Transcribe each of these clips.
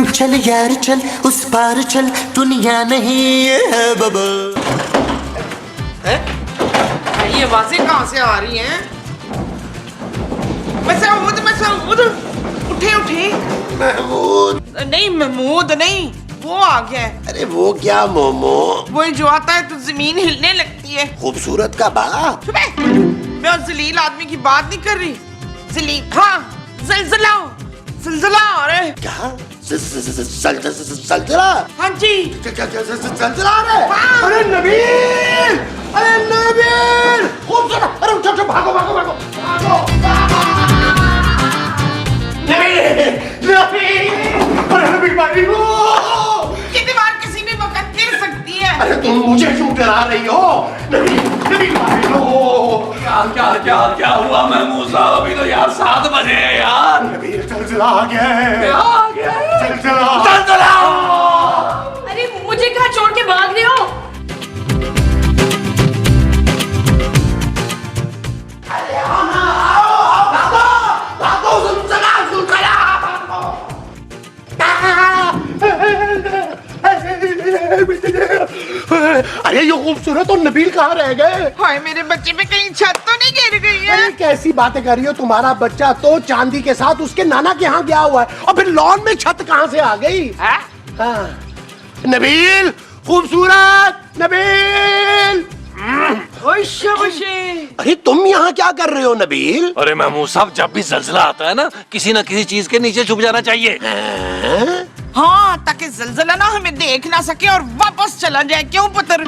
चल यार चल उस पार चल दुनिया नहीं है बाबा। ये आवाजें कहाँ से आ रही हैं? मसूद उठे उठे। महमूद नहीं महमूद नहीं, वो आ गया है। अरे वो क्या मोमो? वो जो आता है तो जमीन हिलने लगती है। खूबसूरत का बाप। मैं उस जलील आदमी की बात नहीं कर रही। जलील हाँ जलजला जलजला आ रहा है। क्या जलजला? हाँ जी जलजला आ रहा है? अरे नबील, अरे नबील खूबसूरत। अरे उठो उठो भागो भागो भागो भागो नबील नबील। अरे नबील भाई ये दीवार किसी भी वक्त गिर सकती है। अरे तुम मुझे क्यों डरा रही हो? नबील नबील भाई क्या क्या क्या क्या हुआ महमूद साहब? अभी तो यार 7 बजे है यार। नबील जलजला आ गया है। क्या आ गया है? जलजला जलजला! अरे मुझे कहाँ छोड़ के भाग रहे हो? अरे आओ भागो भागो जलजला जलजला अरे ये खूबसूरत और नबील कहाँ रह गए? हाय मेरे बच्चे पे कहीं छत तो नहीं गिर गई है? अरे कैसी बातें कर रही हो? तुम्हारा बच्चा तो चांदी के साथ उसके नाना के यहाँ गया हुआ है और फिर लॉन में छत कहाँ से आ गई? हाँ। नबील खूबसूरत नबील। अरे तुम यहाँ क्या कर रहे हो नबील? अरे महमूद साहब, जब भी जलजला आता है ना, किसी न किसी चीज के नीचे छुप जाना चाहिए। हाँ ताकि जलजला ना हमें देख ना सके और वापस चला जाए। क्यों पुत्र?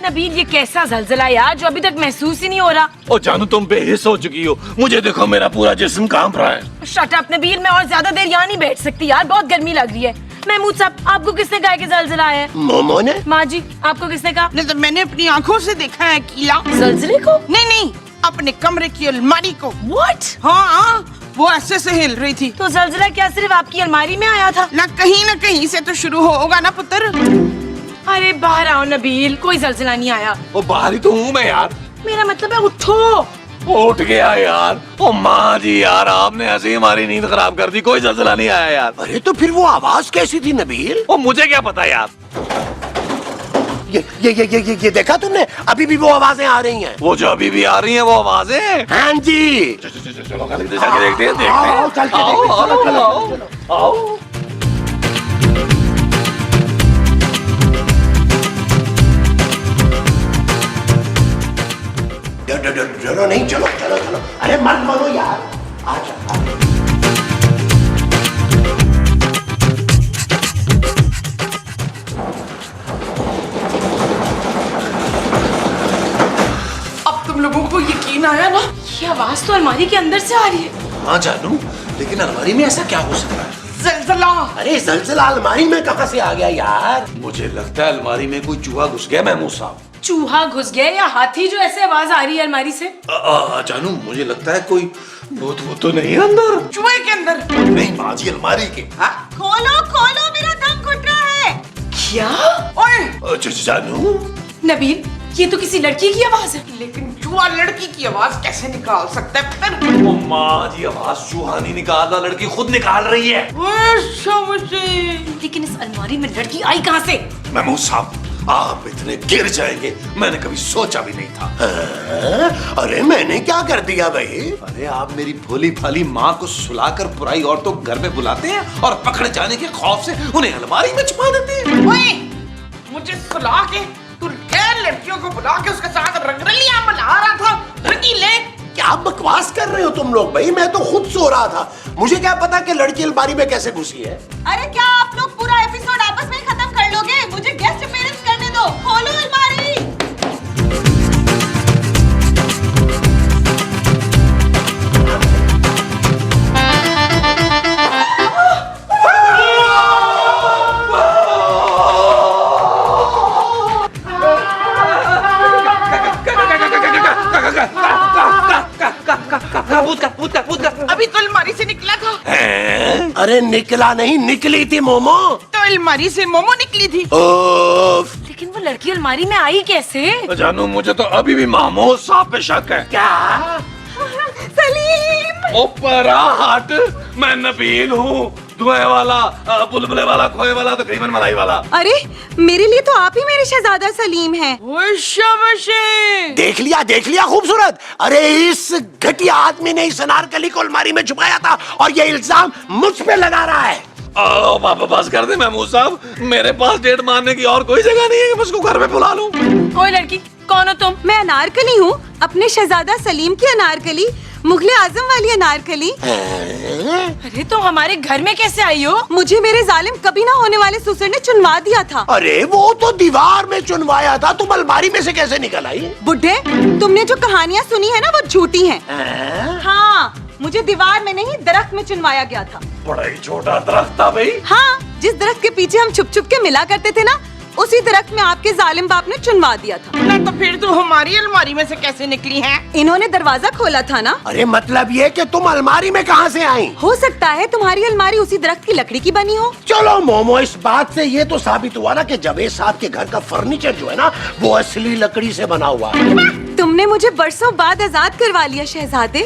नबील ये कैसा जलजला यार जो अभी तक महसूस ही नहीं हो रहा। ओ जानू, तुम बेहिस हो चुकी हो। मुझे देखो, मेरा पूरा जिस्म कांप रहा है। शट अप नबील, मैं और ज्यादा देर यहाँ नहीं बैठ सकती यार, बहुत गर्मी लग रही है। महमूद साहब, आपको किसने कहा कि जलजला है? मोमो ने। माँ जी, आपको किसने कहा? नहीं तो मैंने अपनी आंखों से देखा है कीला। जलजले को? नहीं अपने कमरे की अलमारी को। What? हाँ वो ऐसे से हिल रही थी। तो जलजला क्या सिर्फ आपकी अलमारी में आया था? ना कहीं से तो शुरू होगा ना पुत्र। अरे बाहर आओ नबील, कोई जलजला नहीं आया। वो बाहर ही तो हूँ मैं यार। मेरा मतलब है उठो। उठ गया यार। ओ माँ जी यार, आपने ऐसे ही हमारी नींद खराब कर दी। कोई जलजला नहीं आया यार। अरे तो फिर वो आवाज कैसी थी नबील? ओ मुझे क्या पता यार। ये देखा तुमने? अभी भी वो आवाजें आ रही हैं। वो जो अभी भी आ रही हैं वो आवाजें? हाँ जी। चलो जाके देखते हैं। आओ, चल के आओ, देखते हैं, चलो, चलो, आओ, चलो। आओ। डरो नहीं, चलो चलो चलो। अरे मत बोलो यार, आजा अब तुम लोगों को यकीन आया ना? ये आवाज तो अलमारी के अंदर से आ रही है। हाँ जानू, लेकिन अलमारी में ऐसा क्या हो सकता है? जलजला। अरे जलजला अलमारी में कहाँ से आ गया यार? मुझे लगता है अलमारी में कोई चूहा घुस गया महमूद साहब। चूहा घुस गया या हाथी जो ऐसे आवाज आ रही है अलमारी से? जानू, मुझे लगता है कोई भूत वो तो नहीं है अंदर। चूहे के अंदर? नहीं माँ जी, अलमारी के। खोलो खोलो, मेरा दम घुट रहा है। क्या? ओए जानू, नबील, ये तो किसी लड़की की आवाज है। लेकिन चूहा लड़की की आवाज कैसे निकाल सकता है पुत्र? ओ माँ जी, आवाज चूहा नहीं निकाल रहा, लड़की खुद निकाल रही है। लेकिन इस अलमारी में लड़की आई कहाँ से? महमूद साहब, आप इतने गिर जाएंगे मैंने कभी सोचा भी नहीं था। अरे मैंने क्या कर दिया भाई? अरे आप मेरी भोली भाली माँ को सुलाकर पुराई औरतों को घर में बुलाते हैं और पकड़े जाने के खौफ से उन्हें अलमारी में छुपा देते हैं। ओए, मुझे सुला के तू गैर लड़कियों को बुला के उसके साथ रंगरलियां मना रहा था। रंगीले, क्या बकवास कर रहे हो तुम लोग भाई? मैं तो खुद सो रहा था, मुझे क्या पता कि लड़की अलमारी में कैसे घुसी है। अरे क्या आप लोग पूरा एपिसोड आपस में खत्म कर लोगे? मुझे गेस्ट अपीयरेंस करने दो। खोलो अलमारी। अभी तो अलमारी से निकला था। अरे निकला नहीं, निकली थी मोमो। तो अलमारी से मोमो निकली थी। लेकिन वो लड़की अलमारी में आई कैसे? जानू, मुझे तो अभी भी महमूद साहब पे शक है। क्या? सलीम। ओ परा हट, मैं नबील हूँ। धुएं वाला, बुलबुले वाला, खोए वाला, तकरीबन मलाई वाला। अरे मेरे लिए तो आप ही मेरे शहजादा सलीम हैं। वो शाबाशी। देख लिया खूबसूरत। अरे इस घटिया आदमी ने इस अनारकली को अलमारी में छुपाया था और ये इल्जाम मुझ पे लगा रहा है। पापा बस कर दे महमूद साहब, मेरे पास डेट मारने की और कोई जगह नहीं है कि मैं उसको घर में बुला लूं। कोई लड़की, कौन हो तुम? मैं अनारकली हूँ, अपने शहजादा सलीम की अनारकली, मुगले आजम वाली अनारकली। अरे तुम हमारे घर में कैसे आई हो? मुझे मेरे जालिम कभी ना होने वाले ससुर ने चुनवा दिया था। अरे वो तो दीवार में चुनवाया था, तुम अलमारी में से कैसे निकल आई? बुड्ढे, तुमने जो कहानियाँ सुनी है ना वो झूठी हैं। हाँ, मुझे दीवार में नहीं दरख्त में चुनवाया गया था। बड़ा ही छोटा दरख्त था भाई। हाँ, जिस दरख्त के पीछे हम छुप छुप के मिला करते थे ना, उसी दरख्त में आपके जालिम बाप ने चुनवा दिया था। ना तो फिर तू हमारी अलमारी में से कैसे निकली है? इन्होंने दरवाजा खोला था ना। अरे मतलब ये कि तुम अलमारी में कहाँ से आई? हो सकता है तुम्हारी अलमारी उसी दरख्त की लकड़ी की बनी हो। चलो मोमो, इस बात से ये तो साबित हुआ ना कि जावेद साहब के घर का फर्नीचर जो है ना वो असली लकड़ी से बना हुआ है। तुमने मुझे बरसों बाद आजाद करवा लिया शहजादे।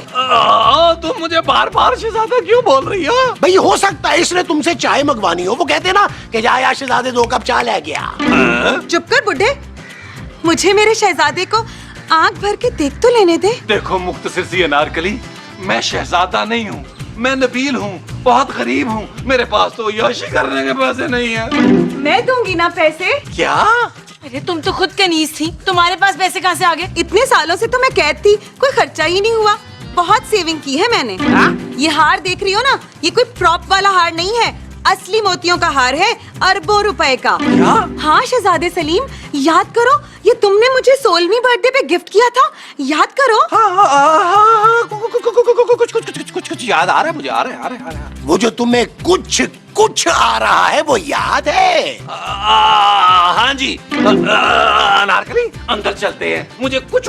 तुम मुझे बार बार शहजादा क्यों बोल रही हो? भाई हो सकता है इसने तुमसे चाय मंगवानी हो। वो कहते हैं ना कि जा शहजादे 2 कप चाय ले गया। चुप कर बुड्ढे, मुझे मेरे शहजादे को आंख भर के देख तो लेने दे। देखो मुख्तसर सी अनारकली, मैं शहजादा नहीं हूँ, मैं नबील हूँ, बहुत गरीब हूँ, मेरे पास तो याशी करने के पैसे नहीं है। मैं दूंगी ना पैसे। क्या? अरे तुम तो खुद कनीज थी, तुम्हारे पास पैसे कहाँ से आ गए? इतने सालों से तो मैं कैद थी, कोई खर्चा ही नहीं हुआ। बहुत सेविंग की है मैंने। ये हार देख रही हो ना, ये कोई प्रॉप वाला हार नहीं है, असली मोतियों का हार है, अरबों रुपए का। क्या? हाँ शहजादे सलीम, याद करो, ये तुमने मुझे 16वीं बर्थडे पे गिफ्ट किया था, याद करो। कुछ याद आ रहा है मुझे, आ रहा है। वो जो तुम्हें कुछ आ रहा है वो याद है? हाँ जी। अनारकली अंदर चलते हैं, मुझे कुछ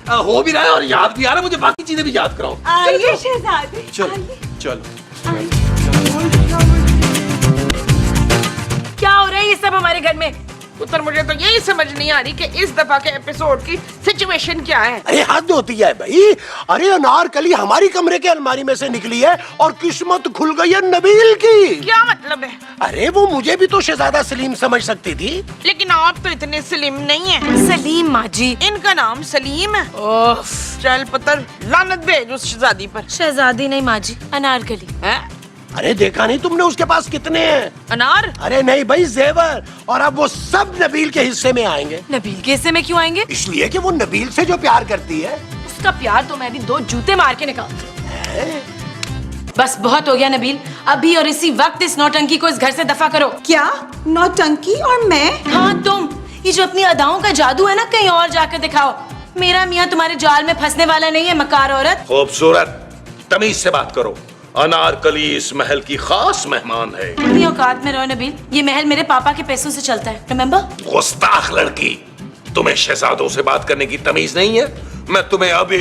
हो भी रहा है और याद भी आ रहा है, मुझे बाकी चीजें भी याद कराओ। आइए शहजादे, चलो। क्या हो रहा है ये सब हमारे घर में? पुत्र, मुझे तो यही समझ नहीं आ रही कि इस दफा के एपिसोड की सिचुएशन क्या है। अरे हद होती है भाई। अरे अनारकली हमारी कमरे के अलमारी में से निकली है और किस्मत खुल गई है नबील की। क्या मतलब है? अरे वो मुझे भी तो शहजादा सलीम समझ सकती थी। लेकिन आप तो इतने सलीम नहीं हैं। सलीम माँ जी। इनका नाम सलीम है। चल पुत्र, लानत भेज उस शहजादी पर। शहजादी नहीं माँ जी, अनारकली। है? अरे देखा नहीं तुमने उसके पास कितने हैं? अनार? अरे नहीं भाई, जेवर। और अब वो सब नबील के हिस्से में आएंगे। नबील के हिस्से में क्यों आएंगे? इसलिए कि वो नबील से जो प्यार करती है। उसका प्यार तो मैं भी 2 जूते मार के निकालती हूँ। बस बहुत हो गया नबील, अभी और इसी वक्त इस नौटंकी को इस घर से दफा करो। क्या नौटंकी? और मैं? हाँ तुम, ये जो अपनी अदाओं का जादू है ना, कहीं और जाकर दिखाओ। मेरा मियाँ तुम्हारे जाल में फंसने वाला नहीं है, मकार औरत। खूबसूरत, तमीज से बात करो। अनारकली इस महल की खास मेहमान है। अपनी औकात में रहो नबील, ये महल मेरे पापा के पैसों से चलता है, रिमेम्बर? गुस्ताख लड़की, तुम्हें शहजादों से बात करने की तमीज नहीं है? मैं तुम्हें अभी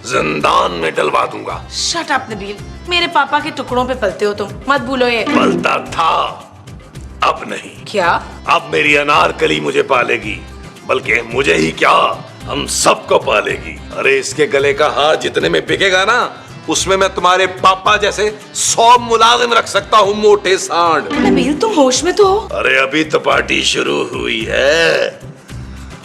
जिंदान में डलवा दूंगा। शट अप नबील, मेरे पापा के टुकड़ों पे पलते हो तुम, मत भूलो ये। पलता था, अब नहीं। क्या? अब मेरी अनारकली मुझे पालेगी, बल्कि मुझे ही क्या, हम सबको पालेगी। अरे इसके गले का हार जितने में बिकेगा ना, उसमें मैं तुम्हारे पापा जैसे 100 मुलाजिम रख सकता हूँ, मोटे सांड। नबील तुम होश में तो हो? अरे अभी तो पार्टी शुरू हुई है,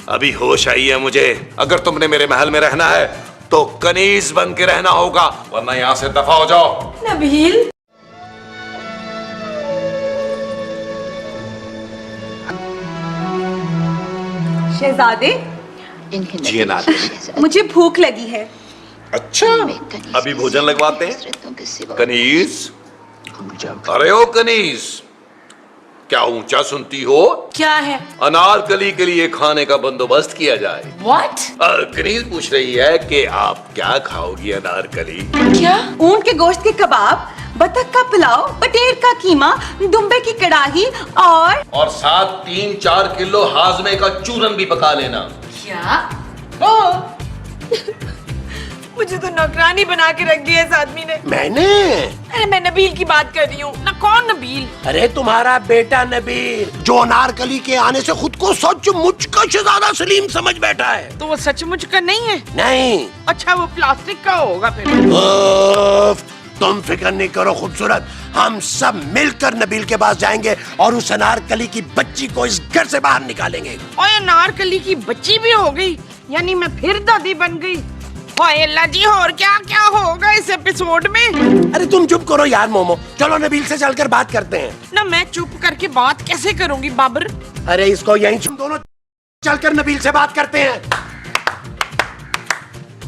अभी होश आई है मुझे। अगर तुमने मेरे महल में रहना है तो कनीज बन के रहना होगा, वरना यहाँ से दफा हो जाओ। नबील शहजादे, जी अनारकली। मुझे भूख लगी है। अच्छा, अभी भोजन लगवाते हैं। कनीज, अरे ओ कनीज, क्या ऊंचा सुनती हो? क्या है? अनारकली के लिए खाने का बंदोबस्त किया जाए। What? कनीज पूछ रही है कि आप क्या खाओगी अनारकली? क्या? ऊंट के गोश्त के कबाब, बतख का पुलाव, बटेर का कीमा, दुम्बे की कड़ाही और साथ 3-4 किलो हाजमे का चूरन भी पका लेना। क्या? मुझे तो नौकरानी बना के रख दिया इस आदमी ने। मैंने? अरे मैं नबील की बात कर रही हूँ। ना कौन नबील? अरे तुम्हारा बेटा नबील, जो अनारकली के आने से खुद को सचमुच का शहजादा सलीम समझ बैठा है। तो वो सचमुच का नहीं है? नहीं। अच्छा, वो प्लास्टिक का होगा फिर। तुम फिक्र नहीं करो खूबसूरत, हम सब मिलकर नबील के पास जाएंगे और उस अनारकली की बच्ची को इस घर से बाहर निकालेंगे। ओए अनारकली की बच्ची भी हो गई, यानी मैं फिर दादी बन गई। ओए अल्लाह जी, और क्या क्या होगा इस एपिसोड में? अरे तुम चुप करो यार मोमो, चलो नबील से चलकर बात करते हैं। ना मैं चुप करके बात कैसे करूंगी बाबर? अरे इसको यहीं तुम दोनों चलकर नबील से बात करते हैं।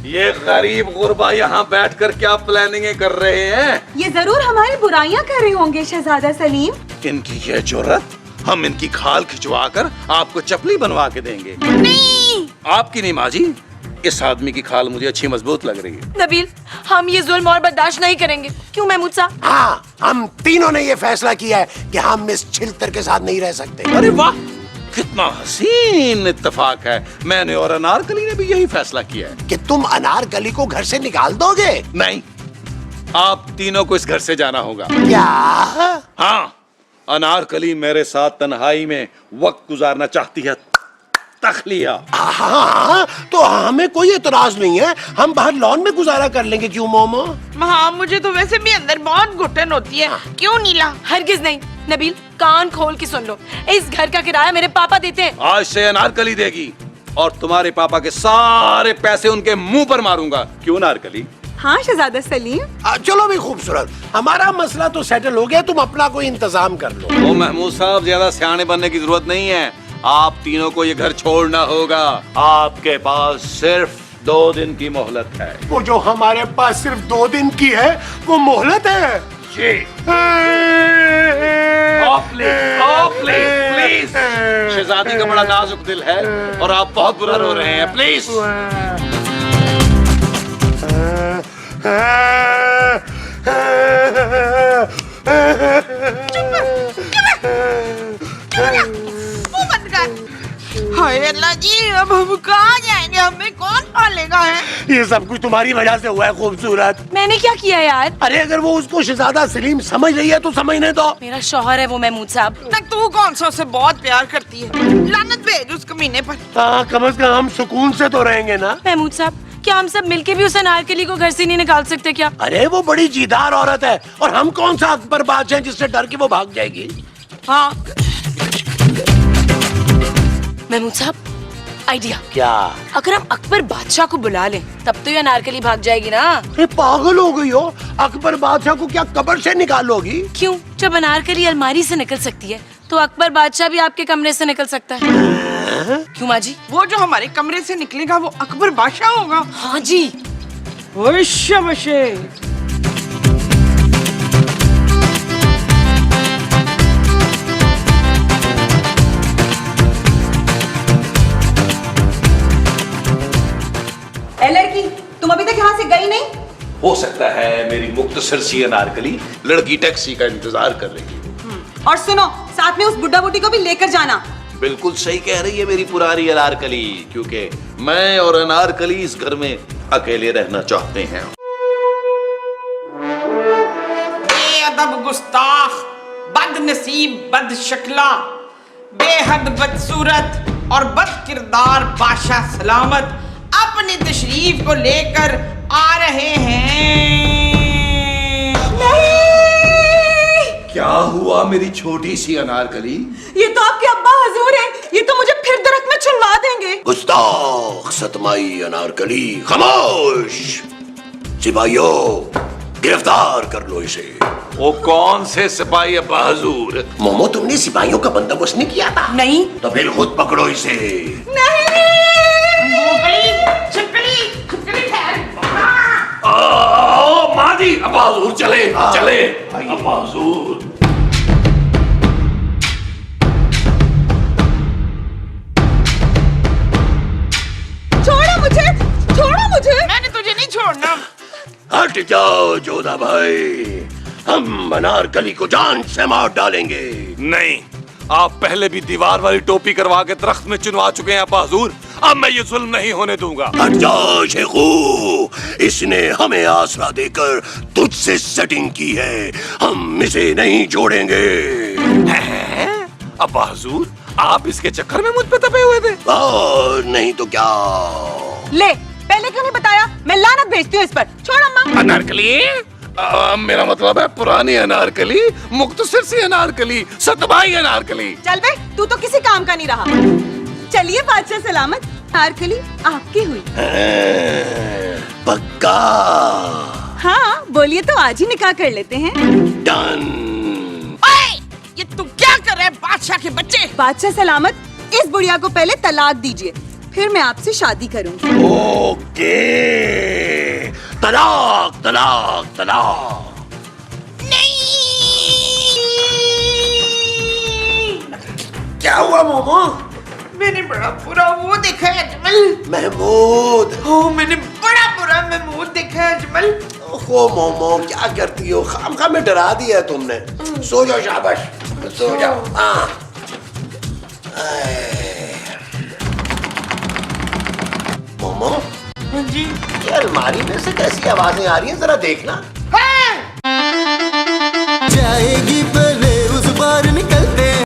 ये गरीब गुरबा यहाँ बैठकर क्या प्लानिंग कर रहे हैं? ये जरूर हमारी बुराइयां कर रहे होंगे शहजादा सलीम। इनकी ये जुर्रत, हम इनकी खाल खिंचवा कर आपको चपली बनवा के देंगे। नहीं, आपकी नहीं माँ जी, इस आदमी की खाल मुझे अच्छी मजबूत लग रही है। नबील, हम ये जुल्म और बर्दाश्त नहीं करेंगे। क्यों महमूद साहब? हाँ, हम तीनों ने ये फैसला किया है कि हम इस छिलतर के साथ नहीं रह सकते। अरे वाह, कितना हसीन इत्तेफाक है। मैंने और अनारकली ने भी यही फैसला किया है कि तुम अनारकली को घर से निकाल दोगे। नहीं, आप तीनों को इस घर से जाना होगा। क्या? हाँ, अनारकली मेरे साथ तन्हाई में वक्त गुजारना चाहती है। तखलिया। हाँ, तो हमें कोई एतराज नहीं है, हम बाहर लॉन में गुजारा कर लेंगे। क्यों मोमो? हाँ, मुझे तो वैसे भी अंदर बहुत घुटन होती है। क्यों नीला? हरगिज नहीं। नबील, कान खोल के सुन लो, इस घर का किराया मेरे पापा देते हैं। आज से अनारकली देगी और तुम्हारे पापा के सारे पैसे उनके मुंह पर मारूंगा। क्यों अनारकली? हाँ शहजादा सलीम। चलो भी खूबसूरत, हमारा मसला तो सेटल हो गया, तुम अपना कोई इंतजाम कर लो। ओ महमूद साहब, ज्यादा सियाने बनने की जरूरत नहीं है। आप तीनों को ये घर छोड़ना होगा। आपके पास सिर्फ 2 दिन की मोहलत है। वो जो हमारे पास सिर्फ 2 दिन की है, वो मोहलत है जी। प्लीज, शहजादी का बड़ा नाजुक दिल है और आप बहुत बुरा रो रहे हैं। प्लीज। हाय अल्लाह जी, अब हम कहाँ जाएंगे? हमें कौन पालेगा है? ये सब कुछ तुम्हारी वजह से हुआ है खूबसूरत। मैंने क्या किया यार? अरे अगर वो उसको शहजादा सलीम समझ रही है तो समझने दो। मेरा शौहर है वो महमूद साहब। ना तू कौन सा उससे बहुत प्यार करती है? लानत भेज उस कमीने पर। हाँ, कम से कम हम सुकून से तो रहेंगे ना। महमूद साहब, क्या हम सब मिलके भी उस अनारकली को घर से नहीं निकाल सकते क्या? अरे वो बड़ी जीदार औरत है और हम कौन सा अकबर बादशाह हैं जिससे डर के वो भाग जाएगी। हाँ, महमूद साहब, आइडिया। क्या? अगर हम अकबर बादशाह को बुला लें तब तो ये अनारकली भाग जाएगी ना। अरे पागल हो गई हो, अकबर बादशाह को क्या कब्र से निकालोगी? क्यों? जब अनारकली अलमारी से निकल सकती है तो अकबर बादशाह भी आपके कमरे से निकल सकता है। क्यों माँ जी? वो जो हमारे कमरे से निकलेगा वो अकबर बादशाह होगा। हाँ जी। ओए शाबाशे। लड़की, तुम अभी तक यहाँ से गई नहीं? हो सकता है मेरी मुख्तसर सी अनारकली लड़की टैक्सी का इंतजार कर रही है। और सुनो, साथ में उस बुड्ढा बुड्ढी को भी लेकर जाना। बिल्कुल सही कह रही है मेरी पुरानी अनारकली, क्योंकि मैं और अनारकली इस घर में अकेले रहना चाहते हैं। बेअदब, गुस्ताख, बदनसीब, बदशक्ला, बेहद बदसूरत और बदकिरदार बादशाह सलामत अपनी तशरीफ को लेकर आ रहे हैं। नहीं! क्या हुआ मेरी छोटी सी अनारकली? ये तो आपके अब्बा हजूर हैं। ये तो मुझे फिर दरख्त में चुनवा देंगे। गुस्ताख, सतमाई अनारकली, खामोश! सिपाहियों, गिरफ्तार कर लो इसे। वो कौन से सिपाही अब्बा हजूर? मोमो, तुमने सिपाहियों का बंदोबस्त नहीं किया था? नहीं। तो फिर खुद पकड़ो इसे। माँ जी, अब्बा हजूर चले चले। अब्बा हजूर, छोड़ो मुझे, छोड़ो मुझे। मैंने तुझे नहीं छोड़ना। हट जाओ जोधा भाई, हम अनारकली को जान से मार डालेंगे। नहीं, आप पहले भी दीवार वाली टोपी करवा के दरख्त में चुनवा चुके हैं अब्बा हजूर। अब मैं ये जुल्म नहीं होने दूंगा। हट जाओ शेखू, इसने हमें आसरा देकर तुझसे सेटिंग की है, हम इसे नहीं छोड़ेंगे। अब्बा हजूर, आप इसके चक्कर में मुझ पे तपे हुए थे? और नहीं तो क्या। ले, पहले क्यों नहीं बताया? मैं लानत भेजती हूँ इस पर। छोड़ अम्मा। अनारकली, मेरा मतलब है पुरानी अनारकली, मुख्तसर सी अनारकली, सतबाई अनारकली। चल बे, तू तो किसी काम का नहीं रहा। चलिए बादशाह सलामत, अनारकली आपकी हुई। पक्का। हाँ बोलिए तो आज ही निकाह कर लेते हैं। डन। ओए, ये तू क्या कर रहा है बादशाह के बच्चे? बादशाह सलामत, इस बुढ़िया को पहले तलाक दीजिए, फिर मैं आपसे शादी करूंगी। ओके, तलाक तलाक तलाक। क्या हुआ मोमो? मैंने बड़ा बुरा वो देखा है अजमल। महमूद। हो, मैंने बड़ा बुरा महमूद देखा है अजमल। ओहो मोमो, क्या करती हो? खामखा में डरा दिया है तुमने। सो जाओ, शाबाश, सो जाओ। हाँ मोमो, जी ये अलमारी में से कैसी आवाजें आ रही हैं, जरा देखना। हाँ। जाएगी